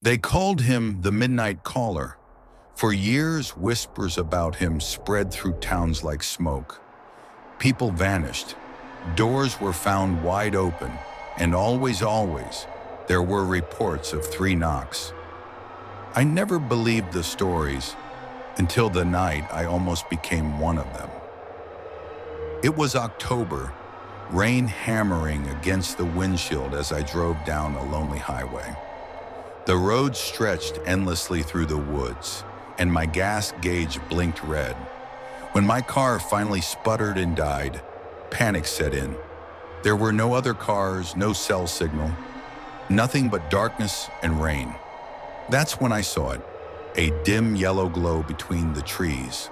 They called him the Midnight Caller. For years, whispers about him spread through towns like smoke. People vanished. Doors were found wide open, and always, there were reports of 3 knocks. I never believed the stories until the night I almost became one of them. It was October, rain hammering against the windshield as I drove down a lonely highway. The road stretched endlessly through the woods, and my gas gauge blinked red. When my car finally sputtered and died, panic set in. There were no other cars, no cell signal, nothing but darkness and rain. That's when I saw it, a dim yellow glow between the trees,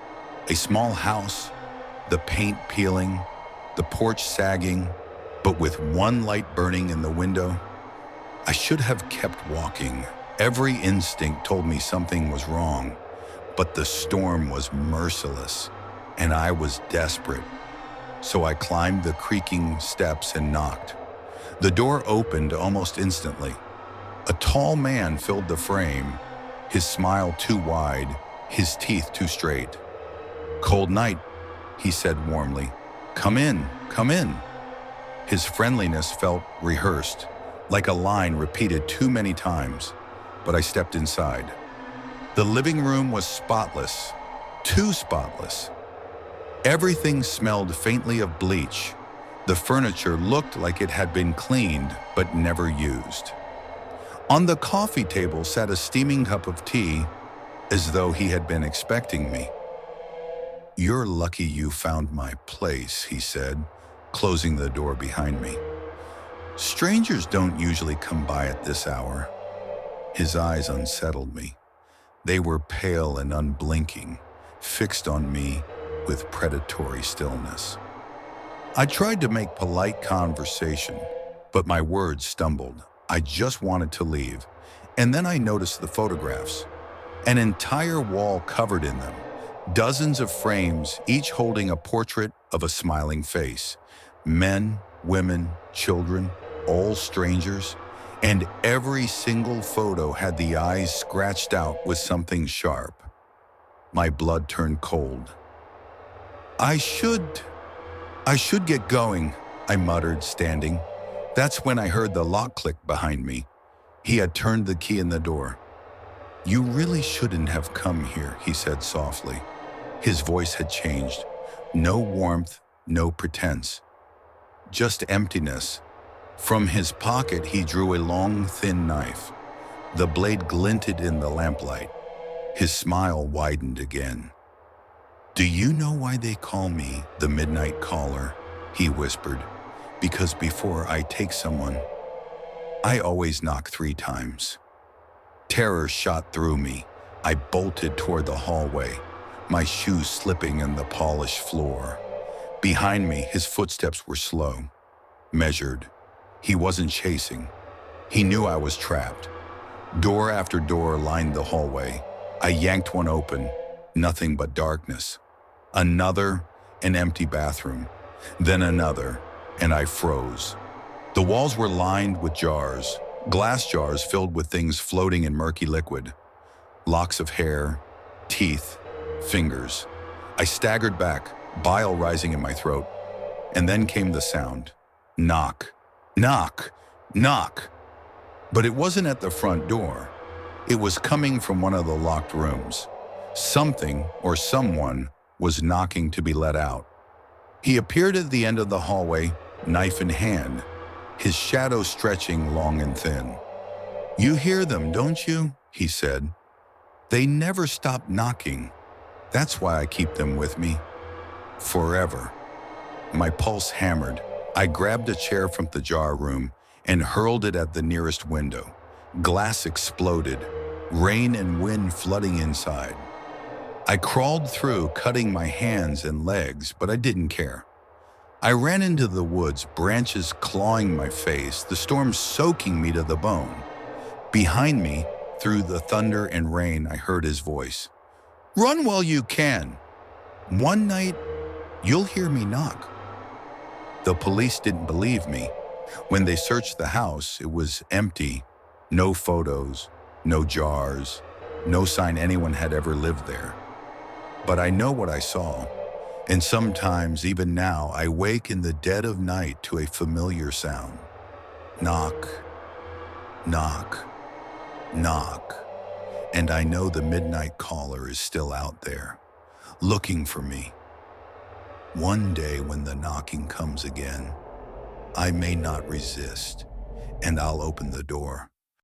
a small house, the paint peeling, the porch sagging, but with one light burning in the window. I should have kept walking. Every instinct told me something was wrong, but the storm was merciless, and I was desperate. So I climbed the creaking steps and knocked. The door opened almost instantly. A tall man filled the frame, his smile too wide, his teeth too straight. "Cold night," he said warmly. Come in, come in." His friendliness felt rehearsed, like a line repeated too many times, but I stepped inside. The living room was spotless, too spotless. Everything smelled faintly of bleach. The furniture looked like it had been cleaned but never used. On the coffee table sat a steaming cup of tea, as though he had been expecting me. "You're lucky you found my place," he said, closing the door behind me. "Strangers don't usually come by at this hour." His eyes unsettled me. They were pale and unblinking, fixed on me with predatory stillness. I tried to make polite conversation, but my words stumbled. I just wanted to leave, and then I noticed the photographs. An entire wall covered in them, dozens of frames, each holding a portrait of a smiling face. Men, women, children, all strangers, and every single photo had the eyes scratched out with something sharp. My blood turned cold. I should get going," I muttered, standing. That's when I heard the lock click behind me. He had turned the key in the door. "You really shouldn't have come here," he said softly. His voice had changed. No warmth, no pretense. Just emptiness. From his pocket, he drew a long, thin knife. The blade glinted in the lamplight. His smile widened again. "Do you know why they call me the Midnight Caller?" he whispered. "Because before I take someone, I always knock 3 times." Terror shot through me. I bolted toward the hallway, my shoes slipping in the polished floor. Behind me, his footsteps were slow, measured. He wasn't chasing. He knew I was trapped. Door after door lined the hallway. I yanked one open, nothing but darkness. Another, an empty bathroom. Then another, and I froze. The walls were lined with jars, glass jars filled with things floating in murky liquid. Locks of hair, teeth, fingers. I staggered back, bile rising in my throat. And then came the sound. Knock, knock, knock. But it wasn't at the front door. It was coming from one of the locked rooms. Something or someone was knocking to be let out. He appeared at the end of the hallway, knife in hand, his shadow stretching long and thin. "You hear them, don't you?" he said. "They never stop knocking. That's why I keep them with me. Forever." My pulse hammered. I grabbed a chair from the jar room and hurled it at the nearest window. Glass exploded, rain and wind flooding inside. I crawled through, cutting my hands and legs, but I didn't care. I ran into the woods, branches clawing my face, the storm soaking me to the bone. Behind me, through the thunder and rain, I heard his voice. "Run while you can. One night, you'll hear me knock." The police didn't believe me. When they searched the house, it was empty. No photos, No jars, no sign anyone had ever lived there. But I know what I saw, and sometimes, even now, I wake in the dead of night to a familiar sound. Knock, knock, knock. And I know the midnight caller is still out there, looking for me. One day when the knocking comes again, I may not resist, and I'll open the door.